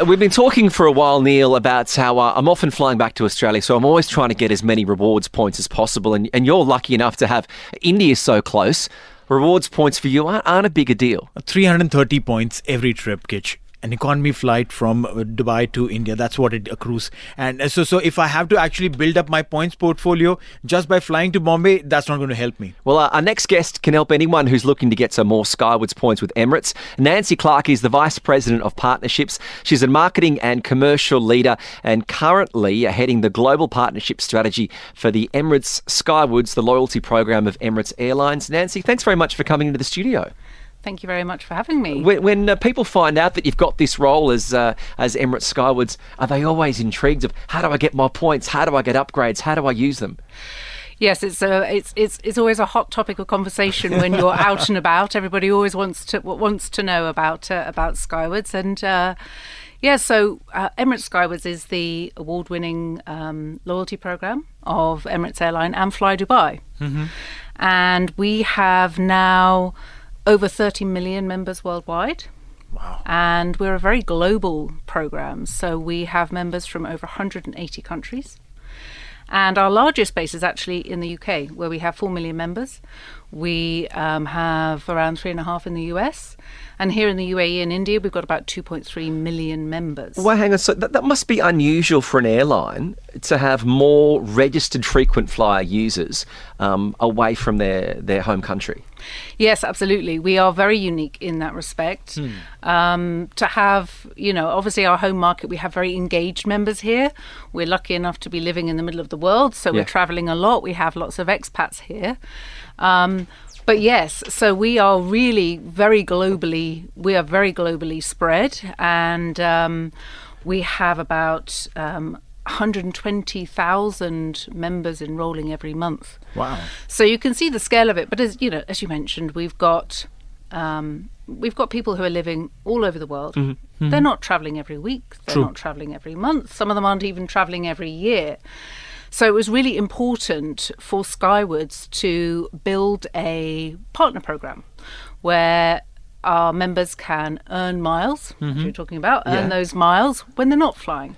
We've been talking for a while, Neil, about how I'm often flying back to Australia, so I'm always trying to get as many rewards points as possible. And you're lucky enough to have India so close. Rewards points for you aren't a bigger deal. 330 points every trip, Kitch. An economy flight from Dubai to India, that's what it accrues. And so if I have to actually build up my points portfolio just by flying to Bombay, that's not going to help me. Well, our next guest can help anyone who's looking to get some more Skywards points with Emirates. Nancy Clark is the Vice President of Partnerships. She's a marketing and commercial leader and currently heading the global partnership strategy for the Emirates Skywards, the loyalty program of Emirates Airlines. Nancy, thanks very much for coming into the studio. Thank you very much for having me. When people find out that you've got this role as Emirates Skywards, are they always intrigued of how do I get my points? How do I get upgrades? How do I use them? Yes, it's always a hot topic of conversation when you're out and about. Everybody always wants to know about Skywards, and so Emirates Skywards is the award-winning loyalty program of Emirates Airline and Fly Dubai, and we have now over 30 million members worldwide. Wow. And we're a very global program. So we have members from over 180 countries. And our largest base is actually in the UK, where we have 4 million members. We have around 3.5 in the US. And here in the UAE and India, we've got about 2.3 million members. Well, hang on. So that must be unusual for an airline to have more registered frequent flyer users away from their home country. Yes, absolutely. We are very unique in that respect. To have, obviously our home market, we have very engaged members here. We're lucky enough to be living in the middle of the world, so we're traveling a lot. We have lots of expats here. But yes, so we are really very globally spread, and we have about 120,000 members enrolling every month. Wow. So you can see the scale of it. But as you mentioned, we've got people who are living all over the world. Mm-hmm. They're not traveling every week. They're not traveling every month. Some of them aren't even traveling every year. So it was really important for Skywards to build a partner program where our members can earn miles, which we're talking about, earn those miles when they're not flying,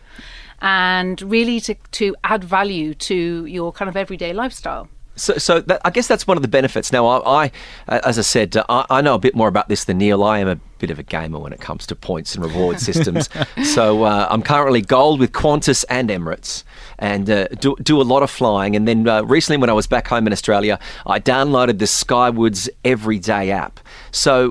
and really to add value to your kind of everyday lifestyle. So I guess that's one of the benefits. Now, I as I said, I know a bit more about this than Neil. I am a bit of a gamer when it comes to points and reward systems. So I'm currently gold with Qantas and Emirates, and do a lot of flying. And then recently, when I was back home in Australia, I downloaded the Skywards Everyday App. So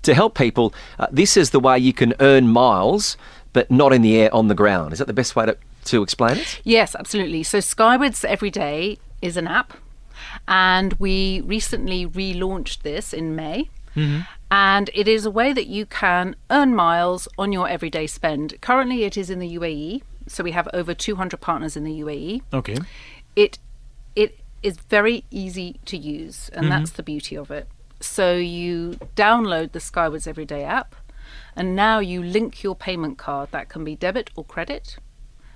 to help people, this is the way you can earn miles, but not in the air, on the ground. Is that the best way to explain it? Yes, absolutely. So Skywards Everyday is an app. And we recently relaunched this in May. And it is a way that you can earn miles on your everyday spend. Currently, it is in the UAE. So we have over 200 partners in the UAE. Okay. It is very easy to use, and that's the beauty of it. So you download the Skywards Everyday app, and now you link your payment card. That can be debit or credit,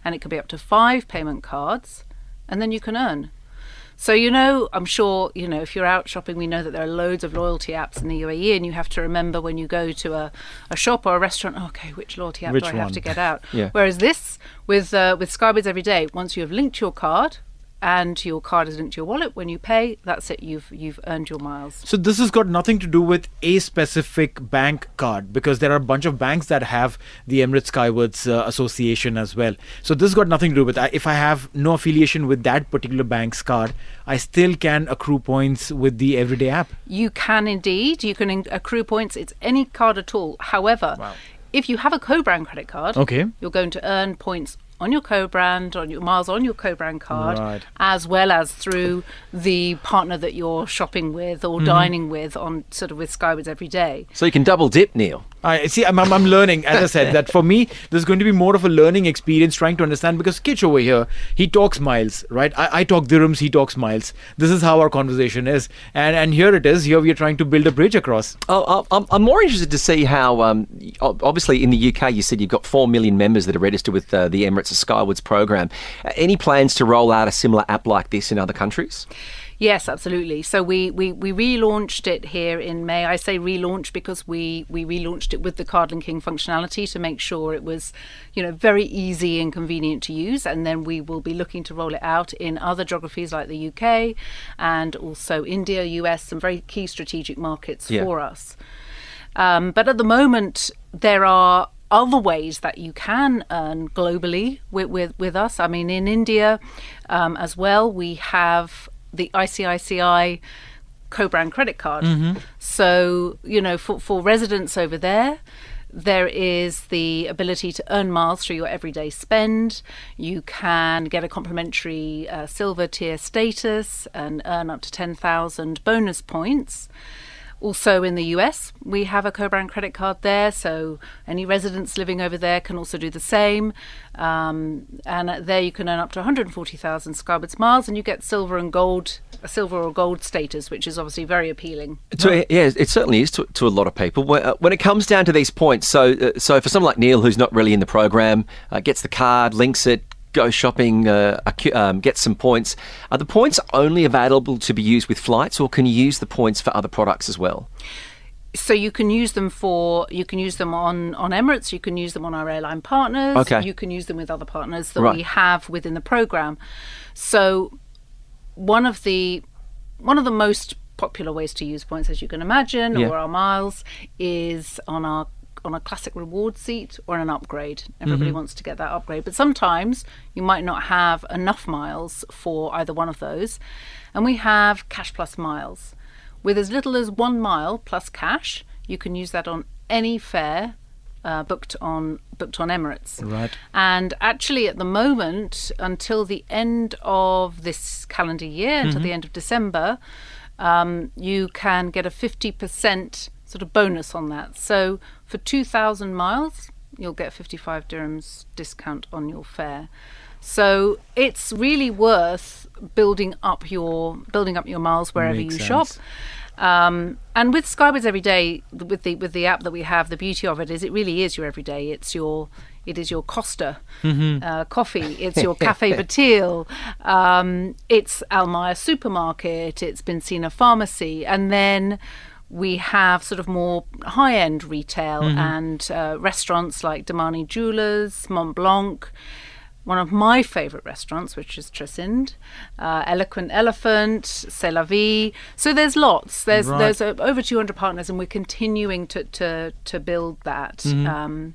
and it can be up to 5 payment cards, and then you can earn. So, I'm sure, if you're out shopping, we know that there are loads of loyalty apps in the UAE, and you have to remember when you go to a shop or a restaurant, okay, which loyalty app do I have to get out? Whereas this, with Skywards Everyday, once you have linked your card, and your card is linked to your wallet, when you pay, that's it, you've earned your miles. So this has got nothing to do with a specific bank card, because there are a bunch of banks that have the Emirates Skywards Association as well. So this has got nothing to do with that. If I have no affiliation with that particular bank's card, I still can accrue points with the Everyday app. You can indeed. You can accrue points. It's any card at all. However, if you have a co-brand credit card, you're going to earn points on your co-brand, on your miles on your co-brand card, as well as through the partner that you're shopping with or dining with on sort of with Skywards every day. So you can double dip, Neil. I see. I'm learning, as I said, that for me, there's going to be more of a learning experience trying to understand, because Kitch over here, he talks miles, right? I talk dirhams, he talks miles. This is how our conversation is. And here it is. Here we are trying to build a bridge across. I'm more interested to see how, obviously in the UK, you said you've got 4 million members that are registered with the Emirates Skywards program. Any plans to roll out a similar app like this in other countries? Yes, absolutely. So we relaunched it here in May. I say relaunch because we relaunched it with the card linking functionality to make sure it was, very easy and convenient to use. And then we will be looking to roll it out in other geographies like the UK and also India, US, some very key strategic markets for us. But at the moment, there are other ways that you can earn globally with us. I mean, in India as well, we have the ICICI co-brand credit card. So, for residents over there, there is the ability to earn miles through your everyday spend. You can get a complimentary silver tier status and earn up to 10,000 bonus points. Also in the US, we have a co-brand credit card there, so any residents living over there can also do the same. And there you can earn up to 140,000 Skywards miles, and you get silver or gold status, which is obviously very appealing. So, yeah, it certainly is to a lot of people. When it comes down to these points, so for someone like Neil, who's not really in the program, gets the card, links it, go shopping, get some points. Are the points only available to be used with flights, or can you use the points for other products as well? So you can use them on Emirates, you can use them on our airline partners, you can use them with other partners that we have within the program. So one of the most popular ways to use points, as you can imagine, or our miles, is on a classic reward seat or an upgrade. Everybody wants to get that upgrade, but sometimes you might not have enough miles for either one of those, and we have cash plus miles. With as little as 1 mile plus cash, you can use that on any fare booked on Emirates. Right. And actually at the moment, until the end of this calendar year, until the end of December, you can get a 50% sort of bonus on that. So for 2,000 miles, you'll get 55 dirhams discount on your fare. So it's really worth building up your miles wherever you shop. And with Skywards Everyday, with the app that we have, the beauty of it is it really is your everyday. It is your Costa coffee. It's your Cafe Batil. It's Almaya supermarket. It's Benzina pharmacy, and then we have sort of more high-end retail and restaurants like Damani Jewelers, Mont Blanc, one of my favourite restaurants, which is Tresinde, Eloquent Elephant, C'est la Vie. So there's lots. There's over 200 partners, and we're continuing to build that, to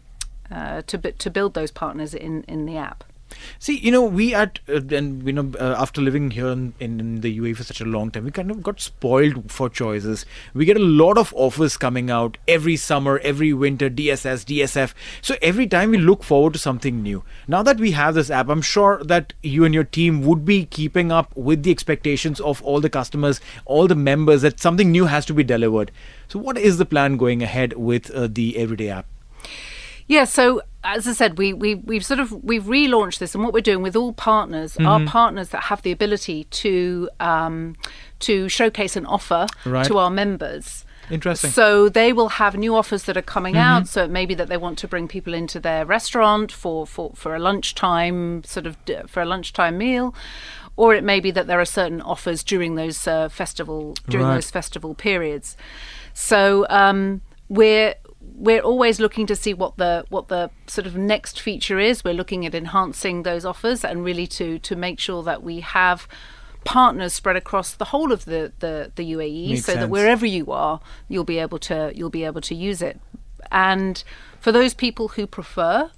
build those partners in the app. See, we after living here in the UAE for such a long time, we kind of got spoiled for choices. We get a lot of offers coming out every summer, every winter, DSS, DSF. So every time we look forward to something new. Now that we have this app, I'm sure that you and your team would be keeping up with the expectations of all the customers, all the members, that something new has to be delivered. So what is the plan going ahead with the Everyday app? Yeah, so as I said, we've relaunched this, and what we're doing with all partners are partners that have the ability to showcase an offer to our members. Interesting. So they will have new offers that are coming out. So it may be that they want to bring people into their restaurant for a lunchtime for a lunchtime meal, or it may be that there are certain offers during those festival periods. So we're always looking to see what the sort of next feature is. We're looking at enhancing those offers and really to make sure that we have partners spread across the whole of the UAE, Makes so sense. that wherever you are, you'll be able to use it. And for those people who prefer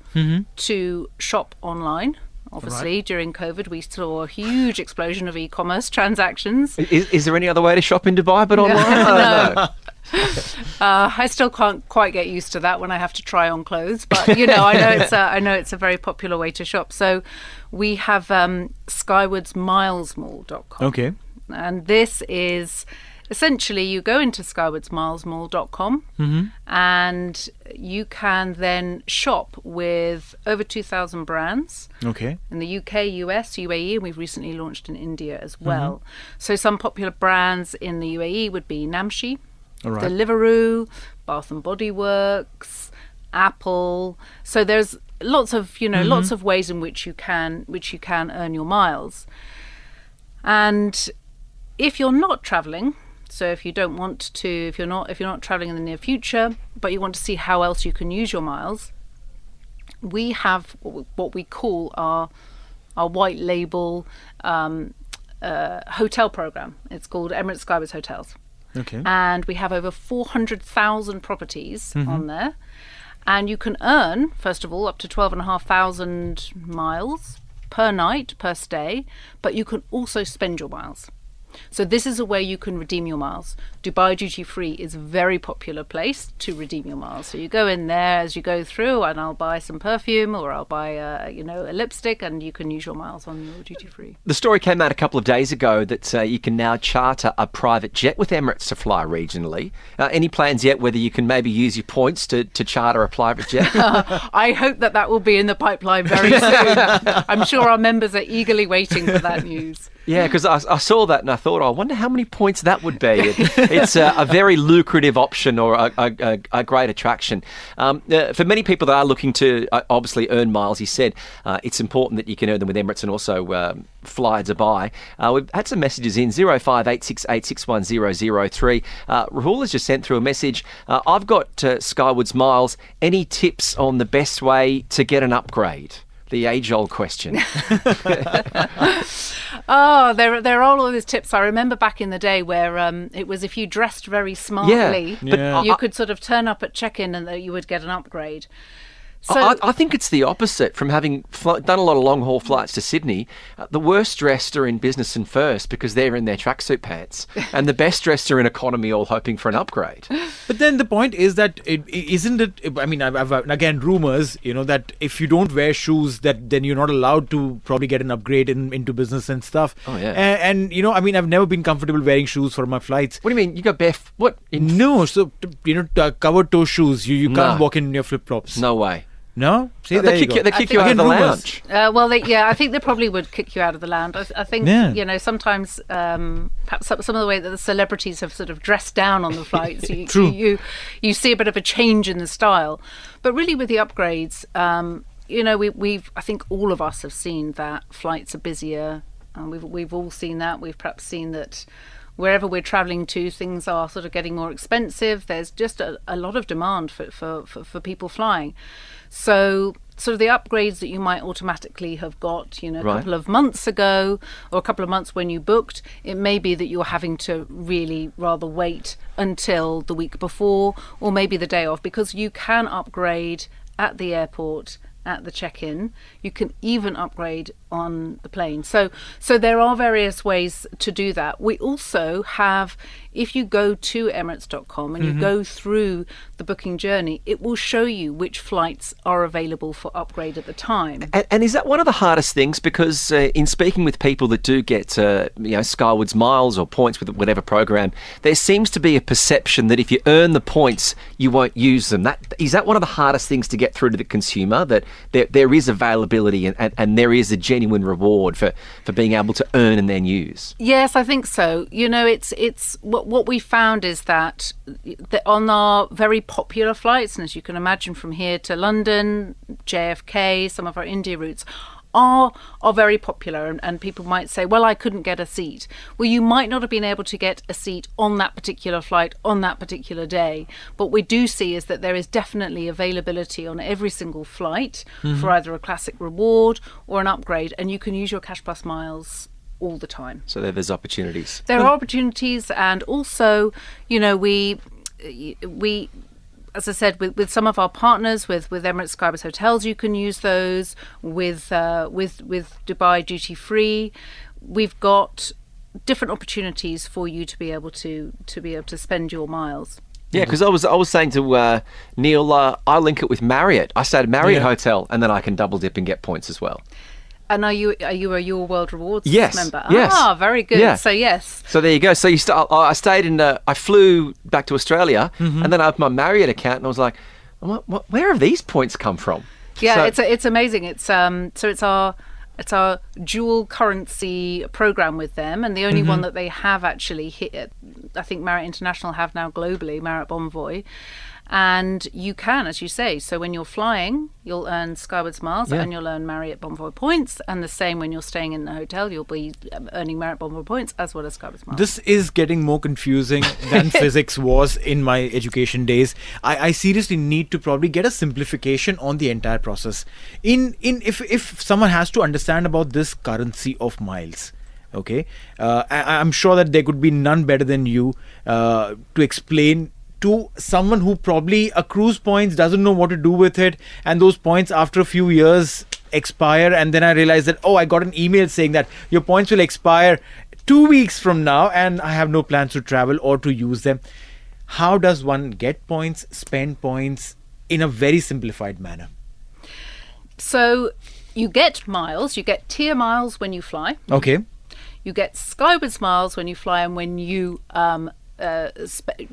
to shop online, obviously during COVID we saw a huge explosion of e-commerce transactions. Is there any other way to shop in Dubai but online? No. I still can't quite get used to that when I have to try on clothes, but I know it's a very popular way to shop. So we have skywardsmilesmall.com. Okay. And this is essentially, you go into skywardsmilesmall.com and you can then shop with over 2,000 brands. Okay. In the UK, US, UAE, and we've recently launched in India as well. So some popular brands in the UAE would be Namshi, Deliveroo, Bath and Body Works, Apple. So there's lots of ways in which you can earn your miles. And If you're not traveling, so if you don't want to, if you're not traveling in the near future, but you want to see how else you can use your miles, we have what we call our white label hotel program. It's called Emirates Skywards Hotels. Okay. And we have over 400,000 properties on there. And you can earn, first of all, up to 12,500 miles per night, per stay, but you can also spend your miles. So this is a way you can redeem your miles. Dubai Duty Free is a very popular place to redeem your miles. So you go in there as you go through, and I'll buy some perfume, or I'll buy a lipstick, and you can use your miles on your duty free. The story came out a couple of days ago that you can now charter a private jet with Emirates to fly regionally. Any plans yet whether you can maybe use your points to charter a private jet? I hope that will be in the pipeline very soon. I'm sure our members are eagerly waiting for that news. Yeah, because I saw that and I thought, I wonder how many points that would be. It's a very lucrative option, or a great attraction. For many people that are looking to obviously earn miles, he said it's important that you can earn them with Emirates and also fly Dubai. We've had some messages in, 0586861003. Rahul has just sent through a message. I've got Skywards miles. Any tips on the best way to get an upgrade? The age-old question. Oh, there are all of these tips. I remember back in the day where it was if you dressed very smartly, you could sort of turn up at check-in and you would get an upgrade. So I think it's the opposite. From having done a lot of long-haul flights to Sydney, the worst dressed are in business and first because they're in their tracksuit pants, and the best dressed are in economy, all hoping for an upgrade. But then the point is that isn't it? I mean, I've again rumors, that if you don't wear shoes, that then you're not allowed to probably get an upgrade into business and stuff. Oh yeah. And I mean, I've never been comfortable wearing shoes for my flights. What do you mean? You go barefoot? What? No, so covered toe shoes. You can't walk in your flip flops. No way. No? See, they kick you out of the lounge. I think they probably would kick you out of the lounge. I think, sometimes perhaps some of the way that the celebrities have sort of dressed down on the flights, you see a bit of a change in the style. But really with the upgrades, I think all of us have seen that flights are busier. We've all seen that. We've perhaps seen that wherever we're travelling to, things are sort of getting more expensive. There's just a lot of demand for people flying. So sort of the upgrades that you might automatically have got, a couple of months ago or a couple of months when you booked, it may be that you're having to really rather wait until the week before or maybe the day of, because you can upgrade at the airport, at the check-in. You can even upgrade on the plane. So there are various ways to do that. We also have, if you go to emirates.com and you go through the booking journey, it will show you which flights are available for upgrade at the time. And is that one of the hardest things? Because in speaking with people that do get Skywards miles or points with whatever program, there seems to be a perception that if you earn the points, you won't use them. Is that one of the hardest things to get through to the consumer, that there is availability and there is a genuine reward for being able to earn and then use? Yes, I think so. It's what we found is that on our very popular flights, and as you can imagine from here to London, JFK, some of our India routes are very popular, and people might say, well, I couldn't get a seat. Well, you might not have been able to get a seat on that particular flight on that particular day, but what we do see is that there is definitely availability on every single flight for either a classic reward or an upgrade, and you can use your Cash Plus miles all the time. So there's opportunities. There are opportunities, and also, we as I said, with some of our partners, with Emirates Skywards Hotels, you can use those. With Dubai Duty Free, we've got different opportunities for you to be able to spend your miles. Yeah, because I was saying to Neil, I link it with Marriott. I stay at a Marriott hotel, and then I can double dip and get points as well. And are you a Your World Rewards member? Yes. Ah, very good. Yeah. So yes. So there you go. So I stayed in. I flew back to Australia, and then I opened my Marriott account, and I was like, where have these points come from? Yeah, it's amazing. It's our dual currency program with them, and the only one that they have actually hit. I think Marriott International have now globally, Marriott Bonvoy. And you can, as you say, so when you're flying, you'll earn Skywards miles and you'll earn Marriott Bonvoy points. And the same when you're staying in the hotel, you'll be earning Marriott Bonvoy points as well as Skywards miles. This is getting more confusing than physics was in my education days. I seriously need to probably get a simplification on the entire process. If someone has to understand about this currency of miles, okay, I'm sure that there could be none better than you to explain to someone who probably accrues points, doesn't know what to do with it, and those points after a few years expire, and then I realize that, I got an email saying that your points will expire 2 weeks from now and I have no plans to travel or to use them. How does one get points, spend points in a very simplified manner? So you get miles, you get tier miles when you fly. Okay. You get Skywards miles when you fly and when you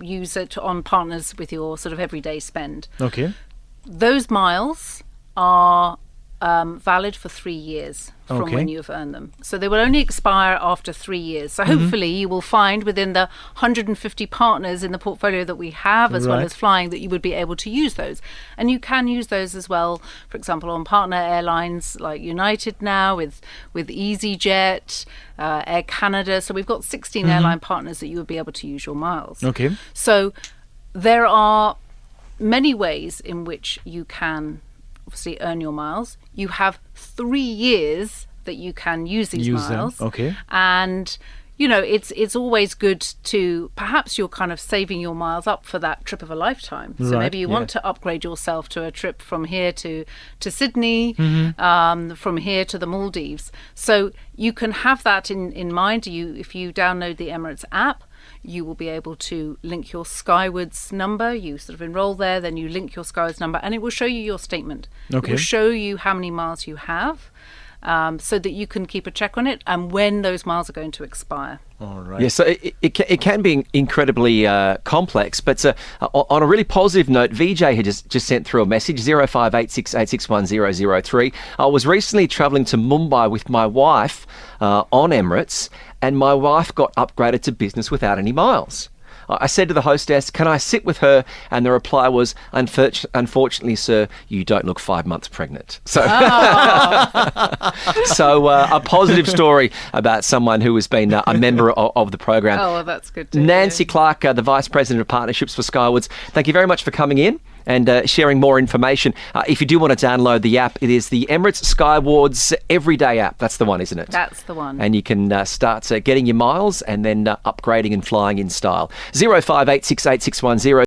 use it on partners with your sort of everyday spend. Okay. Those miles are valid for 3 years from when you've earned them. So they will only expire after 3 years. So hopefully you will find within the 150 partners in the portfolio that we have, as well as flying, that you would be able to use those. And you can use those as well, for example, on partner airlines like United now, with EasyJet, Air Canada. So we've got 16 airline partners that you would be able to use your miles. Okay. So there are many ways in which you can obviously earn your miles. You have 3 years that you can use these miles. Okay. And it's always good to, perhaps you're kind of saving your miles up for that trip of a lifetime. So maybe you want to upgrade yourself to a trip from here to Sydney, from here to the Maldives. So you can have that in mind. If you download the Emirates app, you will be able to link your Skywards number. You sort of enroll there, then you link your Skywards number, and it will show you your statement. Okay. It will show you how many miles you have, so that you can keep a check on it and when those miles are going to expire. All right. Yeah, so it can be incredibly complex, but on a really positive note, VJ had just sent through a message, 0586861003. I was recently travelling to Mumbai with my wife on Emirates, and my wife got upgraded to business without any miles. I said to the hostess, can I sit with her? And the reply was, unfortunately, sir, you don't look 5 months pregnant. So, so a positive story about someone who has been a member of the program. Oh, well, that's good to Nancy hear. Clark, the Vice President of Partnerships for Skywards, thank you very much for coming in and sharing more information. If you do want to download the app, it is the Emirates Skywards Everyday App. That's the one, isn't it? That's the one. And you can start getting your miles and then upgrading and flying in style. 0586861003.